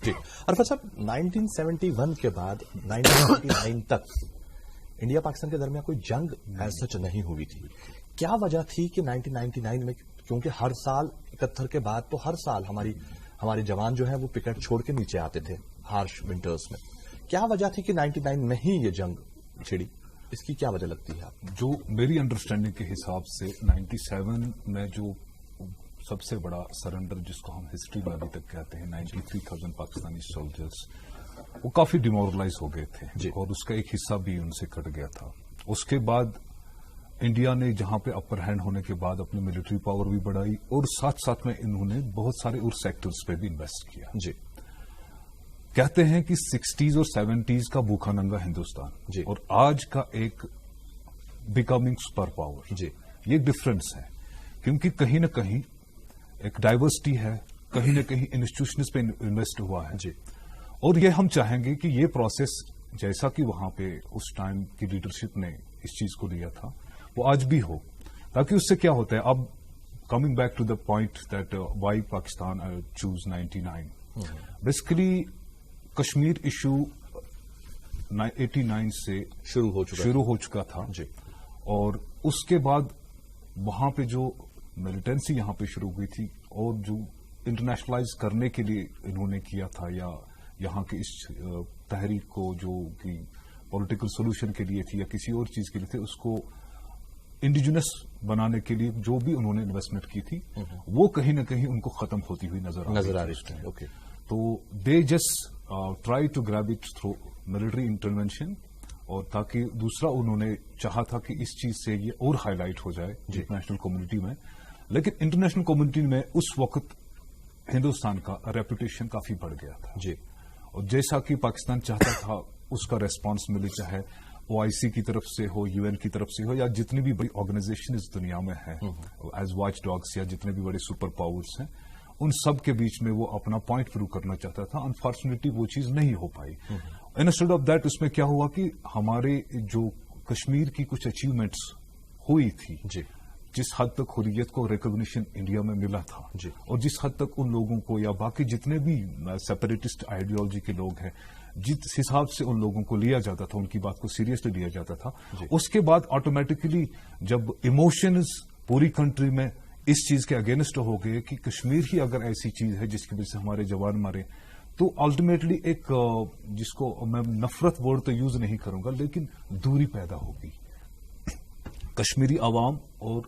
جی عرفت صاحب 1971 کے بعد 1979 تک انڈیا پاکستان کے درمیان کوئی جنگ ایز سچ نہیں ہوئی تھی. کیا وجہ تھی کہ 1999 میں، کیونکہ ہر سال 71 کے بعد تو ہر سال ہمارے جوان جو ہیں وہ پکٹ چھوڑ کے نیچے آتے تھے ہارش ونٹرز میں. کیا وجہ تھی کہ 99 میں ہی یہ جنگ چھڑی؟ اس کی کیا وجہ لگتی ہے آپ؟ جو میری انڈرسٹینڈنگ کے حساب سے 97 میں جو سب سے بڑا سرنڈر جس کو ہم ہسٹری میں ابھی تک کہتے ہیں 93,000 پاکستانی سولجرز، وہ کافی ڈیمورلائز ہو گئے تھے اور اس کا ایک حصہ بھی ان سے کٹ گیا تھا. اس کے بعد انڈیا نے جہاں پہ اپر ہینڈ ہونے کے بعد اپنی ملٹری پاور بھی بڑھائی اور ساتھ ساتھ میں انہوں نے بہت سارے اور سیکٹرز پہ بھی انویسٹ کیا. جی کہتے ہیں کہ 60s اور 70s کا بھوکا ننگا ہندوستان اور آج کا ایک بیکمنگ سپر پاور، یہ ایک ڈفرنس ہے. کیونکہ کہیں نہ کہیں ایک ڈائیورسٹی ہے، کہیں نہ کہیں انسٹیٹیوشنز پہ انویسٹ ہوا ہے. اور یہ ہم چاہیں گے کہ یہ پروسیس جیسا کہ وہاں پہ اس ٹائم کی لیڈرشپ نے اس چیز کو لیا تھا وہ آج بھی ہو، تاکہ اس سے کیا ہوتا ہے. اب coming back to the point that why Pakistan choose 99، basically Kashmir issue 89 سے شروع ہو چکا تھا. اور اس کے بعد وہاں پہ جو ملیٹنسی یہاں پہ شروع ہوئی تھی اور جو انٹرنیشنلائز کرنے کے لیے انہوں نے کیا تھا، یا یہاں کی اس تحریک کو جو کہ پولیٹیکل سولوشن کے لیے تھی یا کسی اور چیز کے لیے تھے، اس کو انڈیجنس بنانے کے لیے جو بھی انہوں نے انویسٹمنٹ کی تھی وہ کہیں نہ کہیں ان کو ختم ہوتی ہوئی نظر آ رہی ہے. تو they just try to grab it through military intervention, اور تاکہ دوسرا انہوں نے چاہا تھا کہ اس چیز سے یہ اور ہائی لائٹ ہو جائے انٹرنیشنل کمیونٹی میں. لیکن انٹرنیشنل کمیونٹی میں اس وقت ہندوستان کا ریپوٹیشن کافی بڑھ گیا تھا. اور جیسا کہ پاکستان چاہتا تھا اس کا ریسپانس ملے، چاہے OIC کی طرف سے ہو، UN کی طرف سے ہو، یا جتنی بھی بڑی آرگنائزیشن اس دنیا میں ہے ایز واچ ڈاگس، یا جتنے بھی بڑے سپر پاورز ہیں، ان سب کے بیچ میں وہ اپنا پوائنٹ پروو کرنا چاہتا تھا. انفارچونیٹلی وہ چیز نہیں ہو پائی. انسٹیڈ آف دیٹ اس میں کیا ہوا کہ ہمارے جو کشمیر کی کچھ اچیومنٹس ہوئی تھی، جس حد تک حریت کو ریکگنیشن انڈیا میں ملا تھا، اور جس حد تک ان لوگوں کو یا باقی جتنے بھی سیپریٹسٹ آئیڈیالوجی کے لوگ ہیں جس حساب سے ان لوگوں کو لیا جاتا تھا، ان کی بات کو سیریسلی لیا جاتا تھا، اس کے بعد آٹومیٹکلی جب ایموشنز پوری کنٹری میں اس چیز کے اگینسٹ ہو گئے کہ کشمیر ہی اگر ایسی چیز ہے جس کی وجہ سے ہمارے جوان مرے، تو الٹیمیٹلی ایک جس کو میں نفرت ورڈ تو یوز نہیں کروں گا لیکن دوری پیدا ہوگی کشمیری عوام اور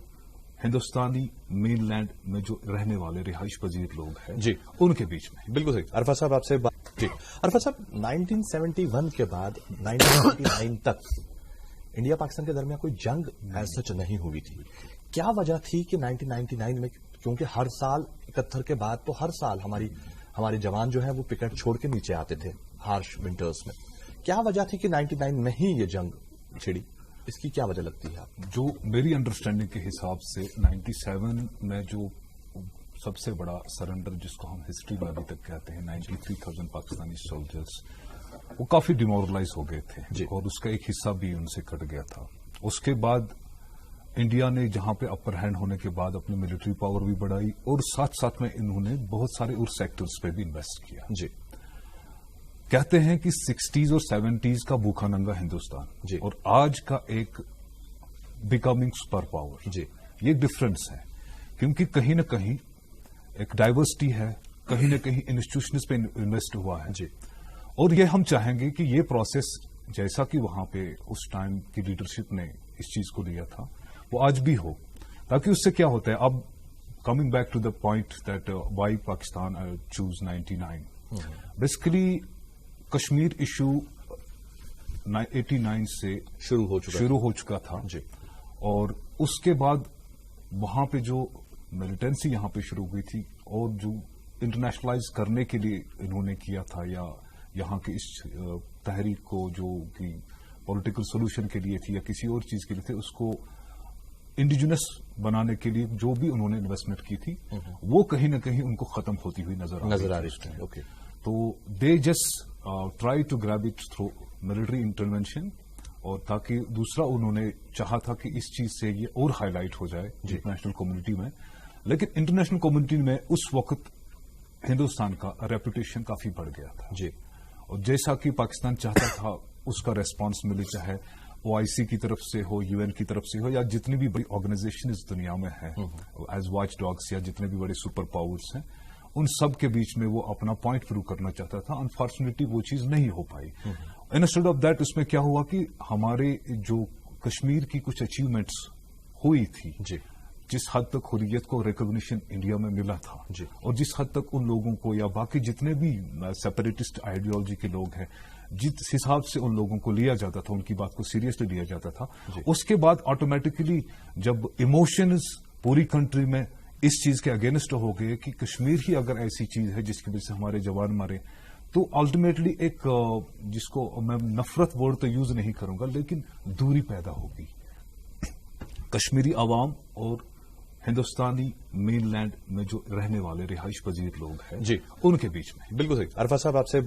ہندوستانی مین لینڈ میں جو رہنے والے رہائش پذیر لوگ ہیں ان کے بیچ میں. بالکل صحیح. عرفت صاحب آپ سے عرفت صاحب 1971 کے بعد 1999 تک انڈیا پاکستان کے درمیان کوئی جنگ ایز سچ نہیں ہوئی تھی. کیا وجہ تھی کہ 1999 میں، کیونکہ ہر سال 71 کے بعد تو ہر سال ہمارے جوان جو ہیں وہ پکٹ چھوڑ کے نیچے آتے تھے ہارش ونٹرز میں. کیا وجہ تھی کہ 99 میں ہی یہ جنگ چھڑی؟ اس کی کیا وجہ لگتی ہے آپ؟ جو میری انڈرسٹینڈنگ کے حساب سے 97 میں جو سب سے بڑا سرنڈر جس کو ہم ہسٹری میں ابھی تک کہتے ہیں 93,000 پاکستانی سولجرز، وہ کافی ڈیمورلائز ہو گئے تھے اور اس کا ایک حصہ بھی ان سے کٹ گیا تھا. اس کے بعد انڈیا نے جہاں پہ اپر ہینڈ ہونے کے بعد اپنی ملٹری پاور بھی بڑھائی اور ساتھ ساتھ میں انہوں نے بہت سارے اور سیکٹرز پہ بھی انویسٹ کیا. کہتے ہیں کہ 60s اور 70s کا بھوکا ننگا ہندوستان اور آج کا ایک بیکمنگ سپر پاور، یہ ایک ڈفرنس ہے. کیونکہ کہیں نہ کہیں ایک ڈائیورسٹی ہے، کہیں نہ کہیں انسٹیٹیوشنز پہ انویسٹ ہوا ہے. اور یہ ہم چاہیں گے کہ یہ پروسیس جیسا کہ وہاں پہ اس ٹائم کی لیڈرشپ نے اس چیز کو لیا تھا وہ آج بھی ہو، تاکہ اس سے کیا ہوتا ہے. اب coming back to the point that why Pakistan choose 99، basically Kashmir issue 89 سے شروع ہو چکا تھا. اور اس کے بعد وہاں پہ جو ملیٹنسی یہاں پہ شروع ہوئی تھی اور جو انٹرنیشنلائز کرنے کے لیے انہوں نے کیا تھا، یا یہاں کی اس تحریک کو جو کہ پولیٹیکل سولوشن کے لیے تھی یا کسی اور چیز کے لیے تھے، اس کو انڈیجنس بنانے کے لیے جو بھی انہوں نے انویسٹمنٹ کی تھی وہ کہیں نہ کہیں ان کو ختم ہوتی ہوئی نظر آ رہی ہے. تو they just try to grab it through military intervention, اور تاکہ دوسرا انہوں نے چاہا تھا کہ اس چیز سے یہ اور ہائی لائٹ ہو جائے انٹرنیشنل کمیونٹی میں. لیکن انٹرنیشنل کمیونٹی میں اس وقت ہندوستان کا ریپوٹیشن کافی بڑھ گیا تھا جی. اور جیسا کہ پاکستان چاہتا تھا اس کا ریسپانس ملے، چاہے OIC کی طرف سے ہو، UN کی طرف سے ہو، یا جتنی بھی بڑی آرگنائزیشن اس دنیا میں ہے ایز واچ ڈاگس یا جتنے بھی بڑے سپر پاورز ہیں، ان سب کے بیچ میں وہ اپنا پوائنٹ پروو کرنا چاہتا تھا. انفارچونیٹلی وہ چیز نہیں ہو پائی. انسٹیڈ آف دیٹ اس میں کیا ہوا کہ ہمارے جو کشمیر کی کچھ اچیومنٹس ہوئی تھی، جی. جس حد تک حریت کو ریکگنیشن انڈیا میں ملا تھا، جی. اور جس حد تک ان لوگوں کو یا باقی جتنے بھی سیپریٹسٹ آئیڈیالوجی کے لوگ ہیں، جس حساب سے ان لوگوں کو لیا جاتا تھا، ان کی بات کو سیریسلی لیا جاتا تھا، اس کے بعد آٹومیٹکلی جب ایموشنز پوری کنٹری میں اس چیز کے اگینسٹ ہو گئے کہ کشمیر ہی اگر ایسی چیز ہے جس کی وجہ سے ہمارے جوان مرے، تو الٹیمیٹلی ایک جس کو میں نفرت ورڈ تو یوز نہیں کروں گا لیکن دوری پیدا ہوگی کشمیری عوام اور ہندوستانی مین لینڈ میں جو رہنے والے رہائش پذیر لوگ ہیں جی ان کے بیچ میں. بالکل صحیح. عرفات صاحب آپ سے